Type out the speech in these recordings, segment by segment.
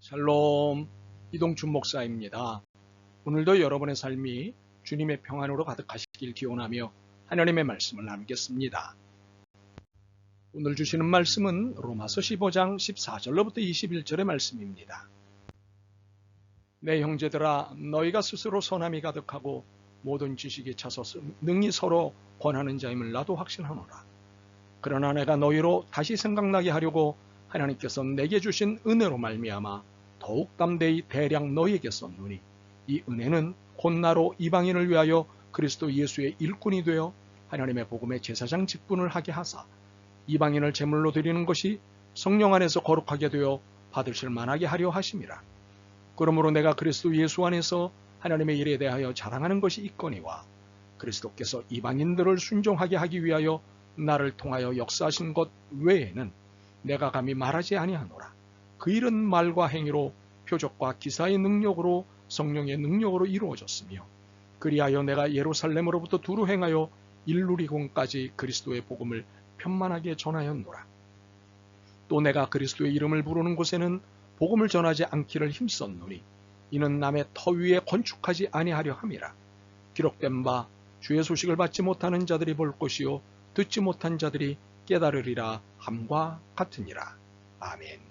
샬롬, 이동춘 목사입니다. 오늘도 여러분의 삶이 주님의 평안으로 가득하시길 기원하며 하나님의 말씀을 나누겠습니다. 오늘 주시는 말씀은 로마서 15장 14절로부터 21절의 말씀입니다. 내 형제들아, 너희가 스스로 선함이 가득하고 모든 지식에 차서 능히 서로 권하는 자임을 나도 확신하노라. 그러나 내가 너희로 다시 생각나게 하려고 하나님께서 내게 주신 은혜로 말미암아 더욱 담대히 대량 너희에게 썼노니, 이 은혜는 곧 나로 이방인을 위하여 그리스도 예수의 일꾼이 되어 하나님의 복음의 제사장 직분을 하게 하사 이방인을 제물로 드리는 것이 성령 안에서 거룩하게 되어 받으실 만하게 하려 하심이라. 그러므로 내가 그리스도 예수 안에서 하나님의 일에 대하여 자랑하는 것이 있거니와, 그리스도께서 이방인들을 순종하게 하기 위하여 나를 통하여 역사하신 것 외에는 내가 감히 말하지 아니하노라. 그 일은 말과 행위로 표적과 기사의 능력으로 성령의 능력으로 이루어졌으며, 그리하여 내가 예루살렘으로부터 두루 행하여 일루리곤까지 그리스도의 복음을 편만하게 전하였노라. 또 내가 그리스도의 이름을 부르는 곳에는 복음을 전하지 않기를 힘썼노니, 이는 남의 터 위에 건축하지 아니하려 함이라. 기록된 바 주의 소식을 받지 못하는 자들이 볼 것이요 듣지 못한 자들이 깨달으리라 함과 같으니라. 아멘.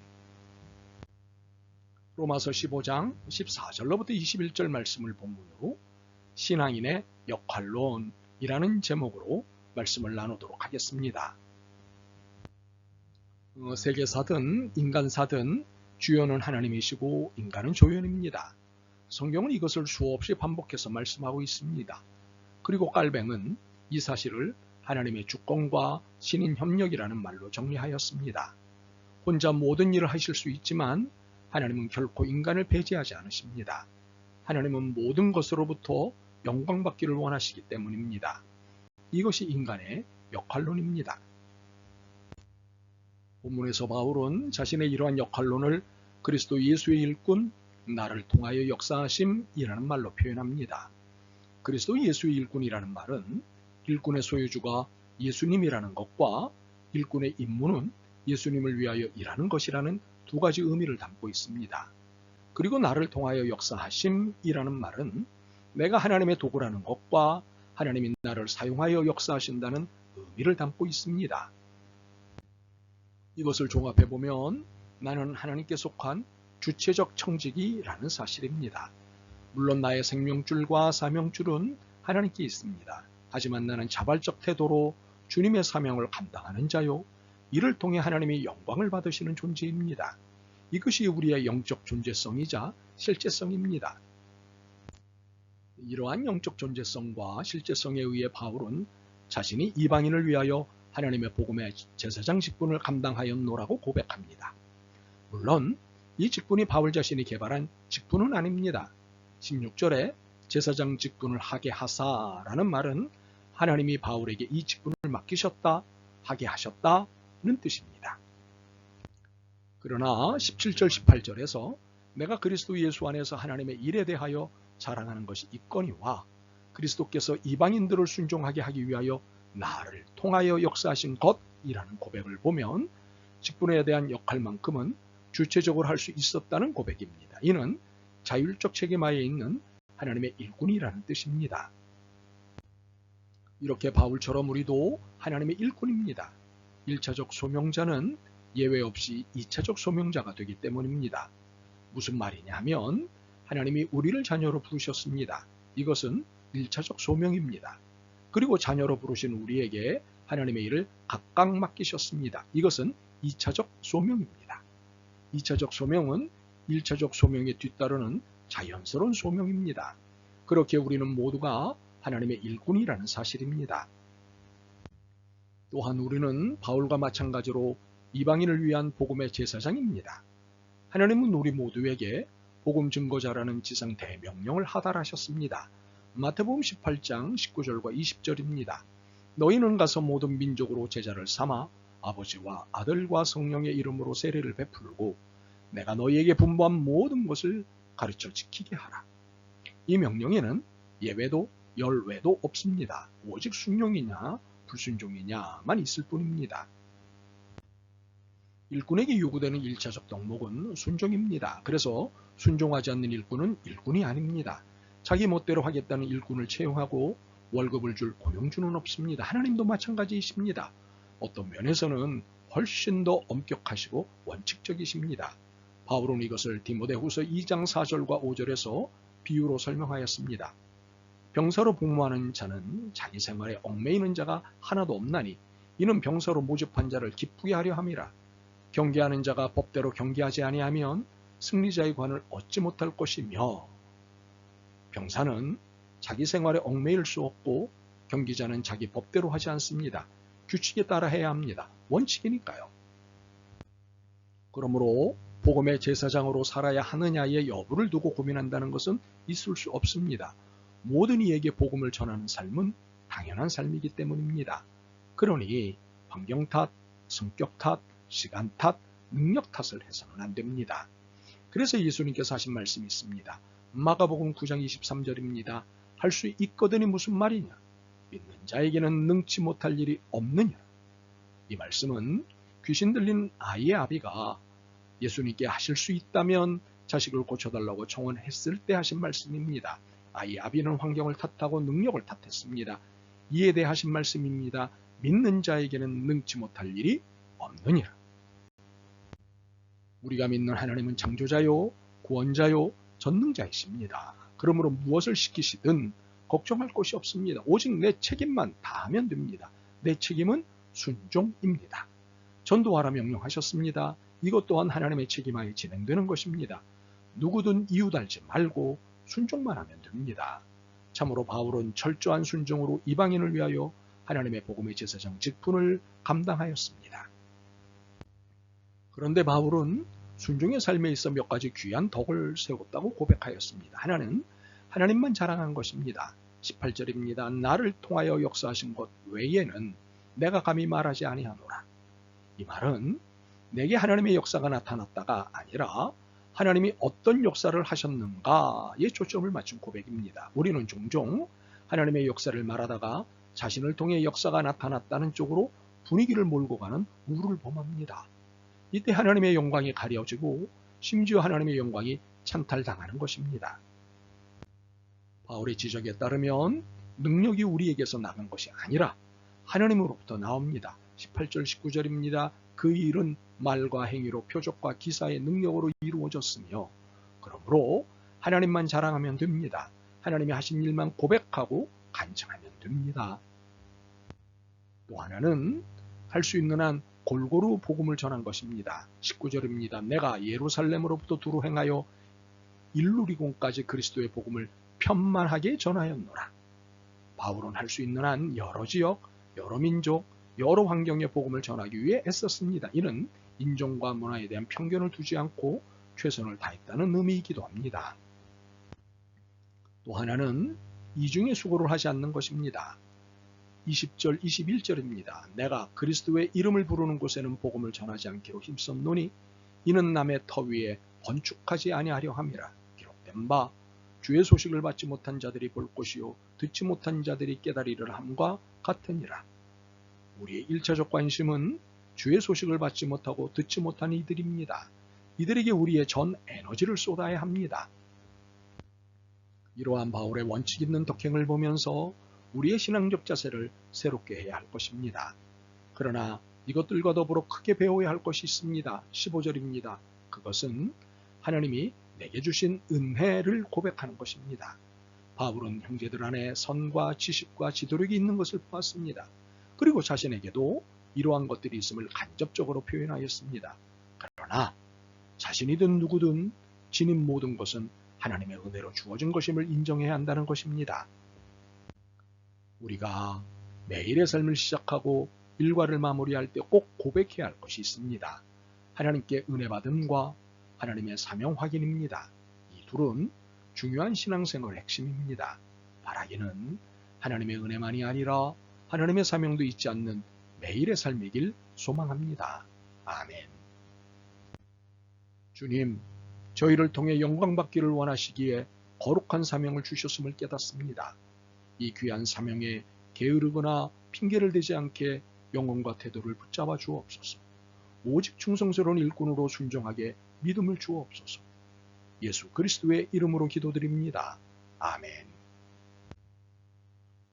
로마서 15장 14절로부터 21절 말씀을 본문으로 신앙인의 역할론이라는 제목으로 말씀을 나누도록 하겠습니다. 세계사든 인간사든 주연은 하나님이시고 인간은 조연입니다. 성경은 이것을 수없이 반복해서 말씀하고 있습니다. 그리고 깔뱅은 이 사실을 하나님의 주권과 신인 협력이라는 말로 정리하였습니다. 혼자 모든 일을 하실 수 있지만 하나님은 결코 인간을 배제하지 않으십니다. 하나님은 모든 것으로부터 영광받기를 원하시기 때문입니다. 이것이 인간의 역할론입니다. 본문에서 바울은 자신의 이러한 역할론을 그리스도 예수의 일꾼, 나를 통하여 역사하심이라는 말로 표현합니다. 그리스도 예수의 일꾼이라는 말은 일꾼의 소유주가 예수님이라는 것과 일꾼의 임무는 예수님을 위하여 일하는 것이라는 두 가지 의미를 담고 있습니다. 그리고 나를 통하여 역사하심이라는 말은 내가 하나님의 도구라는 것과 하나님이 나를 사용하여 역사하신다는 의미를 담고 있습니다. 이것을 종합해보면 나는 하나님께 속한 주체적 청지기라는 사실입니다. 물론 나의 생명줄과 사명줄은 하나님께 있습니다. 하지만 나는 자발적 태도로 주님의 사명을 감당하는 자요, 이를 통해 하나님이 영광을 받으시는 존재입니다. 이것이 우리의 영적 존재성이자 실제성입니다. 이러한 영적 존재성과 실제성에 의해 바울은 자신이 이방인을 위하여 하나님의 복음의 제사장 직분을 감당하였노라고 고백합니다. 물론 이 직분이 바울 자신이 개발한 직분은 아닙니다. 16절에 제사장 직분을 하게 하사라는 말은 하나님이 바울에게 이 직분을 맡기셨다, 하게 하셨다는 뜻입니다. 그러나 17절 18절에서 내가 그리스도 예수 안에서 하나님의 일에 대하여 자랑하는 것이 있거니와, 그리스도께서 이방인들을 순종하게 하기 위하여 나를 통하여 역사하신 것이라는 고백을 보면 직분에 대한 역할만큼은 주체적으로 할 수 있었다는 고백입니다. 이는 자율적 책임하에 있는 하나님의 일꾼이라는 뜻입니다. 이렇게 바울처럼 우리도 하나님의 일꾼입니다. 1차적 소명자는 예외 없이 2차적 소명자가 되기 때문입니다. 무슨 말이냐 하면 하나님이 우리를 자녀로 부르셨습니다. 이것은 1차적 소명입니다. 그리고 자녀로 부르신 우리에게 하나님의 일을 각각 맡기셨습니다. 이것은 2차적 소명입니다. 2차적 소명은 1차적 소명에 뒤따르는 자연스러운 소명입니다. 그렇게 우리는 모두가 하나님의 일꾼이라는 사실입니다. 또한 우리는 바울과 마찬가지로 이방인을 위한 복음의 제사장입니다. 하나님은 우리 모두에게 복음 증거자라는 지상 대명령을 하달하셨습니다. 마태복음 18장 19절과 20절입니다. 너희는 가서 모든 민족으로 제자를 삼아 아버지와 아들과 성령의 이름으로 세례를 베풀고 내가 너희에게 분부한 모든 것을 가르쳐 지키게 하라. 이 명령에는 예외도 열외도 없습니다. 오직 순종이냐 불순종이냐만 있을 뿐입니다. 일꾼에게 요구되는 1차적 덕목은 순종입니다. 그래서 순종하지 않는 일꾼은 일꾼이 아닙니다. 자기 멋대로 하겠다는 일꾼을 채용하고 월급을 줄 고용주는 없습니다. 하나님도 마찬가지이십니다. 어떤 면에서는 훨씬 더 엄격하시고 원칙적이십니다. 바울은 이것을 디모데후서 2장 4절과 5절에서 비유로 설명하였습니다. 병사로 복무하는 자는 자기 생활에 얽매이는 자가 하나도 없나니 이는 병사로 모집한 자를 기쁘게 하려 함이라. 경계하는 자가 법대로 경계하지 아니하면 승리자의 관을 얻지 못할 것이며, 병사는 자기 생활에 얽매일 수 없고 경기자는 자기 법대로 하지 않습니다. 규칙에 따라 해야 합니다. 원칙이니까요. 그러므로 복음의 제사장으로 살아야 하느냐의 여부를 두고 고민한다는 것은 있을 수 없습니다. 모든 이에게 복음을 전하는 삶은 당연한 삶이기 때문입니다. 그러니 환경 탓, 성격 탓, 시간 탓, 능력 탓을 해서는 안 됩니다. 그래서 예수님께서 하신 말씀이 있습니다. 마가복음 9장 23절입니다. 할 수 있거든이 무슨 말이냐? 믿는 자에게는 능치 못할 일이 없느냐? 이 말씀은 귀신 들린 아이의 아비가 예수님께 하실 수 있다면 자식을 고쳐달라고 청원했을 때 하신 말씀입니다. 아이 아비는 환경을 탓하고 능력을 탓했습니다. 이에 대해 하신 말씀입니다. 믿는 자에게는 능치 못할 일이 없느니라. 우리가 믿는 하나님은 창조자요, 구원자요, 전능자이십니다. 그러므로 무엇을 시키시든 걱정할 것이 없습니다. 오직 내 책임만 다하면 됩니다. 내 책임은 순종입니다. 전도하라 명령하셨습니다. 이것 또한 하나님의 책임하에 진행되는 것입니다. 누구든 이유 달지 말고 순종만 하면 됩니다. 참으로 바울은 철저한 순종으로 이방인을 위하여 하나님의 복음의 제사장 직분을 감당하였습니다. 그런데 바울은 순종의 삶에 있어 몇 가지 귀한 덕을 세웠다고 고백하였습니다. 하나는 하나님만 자랑한 것입니다. 18절입니다. 나를 통하여 역사하신 것 외에는 내가 감히 말하지 아니하노라. 이 말은 내게 하나님의 역사가 나타났다가 아니라 하나님이 어떤 역사를 하셨는가에 초점을 맞춘 고백입니다. 우리는 종종 하나님의 역사를 말하다가 자신을 통해 역사가 나타났다는 쪽으로 분위기를 몰고 가는 우를 범합니다. 이때 하나님의 영광이 가려지고 심지어 하나님의 영광이 찬탈당하는 것입니다. 바울의 지적에 따르면 능력이 우리에게서 나간 것이 아니라 하나님으로부터 나옵니다. 18절 19절입니다. 그 일은 말과 행위로 표적과 기사의 능력으로 이루어졌으며 그러므로 하나님만 자랑하면 됩니다. 하나님이 하신 일만 고백하고 간청하면 됩니다. 또 하나는 할 수 있는 한 골고루 복음을 전한 것입니다. 19절입니다. 내가 예루살렘으로부터 두루 행하여 일루리곤까지 그리스도의 복음을 편만하게 전하였노라. 바울은 할 수 있는 한 여러 지역, 여러 민족, 여러 환경의 복음을 전하기 위해 애썼습니다. 이는 인종과 문화에 대한 편견을 두지 않고 최선을 다했다는 의미이기도 합니다. 또 하나는 이중의 수고를 하지 않는 것입니다. 20절, 21절입니다. 내가 그리스도의 이름을 부르는 곳에는 복음을 전하지 않기로 힘썼노니 이는 남의 터 위에 건축하지 아니하려 함이라. 기록된 바 주의 소식을 받지 못한 자들이 볼 것이요 듣지 못한 자들이 깨달으리라 함과 같으니라. 우리의 1차적 관심은 주의 소식을 받지 못하고 듣지 못한 이들입니다. 이들에게 우리의 전 에너지를 쏟아야 합니다. 이러한 바울의 원칙 있는 덕행을 보면서 우리의 신앙적 자세를 새롭게 해야 할 것입니다. 그러나 이것들과 더불어 크게 배워야 할 것이 있습니다. 15절입니다. 그것은 하나님이 내게 주신 은혜를 고백하는 것입니다. 바울은 형제들 안에 선과 지식과 지도력이 있는 것을 보았습니다. 그리고 자신에게도 이러한 것들이 있음을 간접적으로 표현하였습니다. 그러나 자신이든 누구든 지닌 모든 것은 하나님의 은혜로 주어진 것임을 인정해야 한다는 것입니다. 우리가 매일의 삶을 시작하고 일과를 마무리할 때 꼭 고백해야 할 것이 있습니다. 하나님께 은혜 받음과 하나님의 사명 확인입니다. 이 둘은 중요한 신앙생활의 핵심입니다. 바라기는 하나님의 은혜만이 아니라 하나님의 사명도 잊지 않는 매일의 삶이길 소망합니다. 아멘. 주님, 저희를 통해 영광받기를 원하시기에 거룩한 사명을 주셨음을 깨닫습니다. 이 귀한 사명에 게으르거나 핑계를 대지 않게 영혼과 태도를 붙잡아 주옵소서. 오직 충성스러운 일꾼으로 순종하게 믿음을 주옵소서. 예수 그리스도의 이름으로 기도드립니다. 아멘.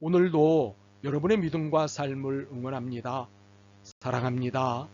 오늘도 여러분의 믿음과 삶을 응원합니다. 사랑합니다.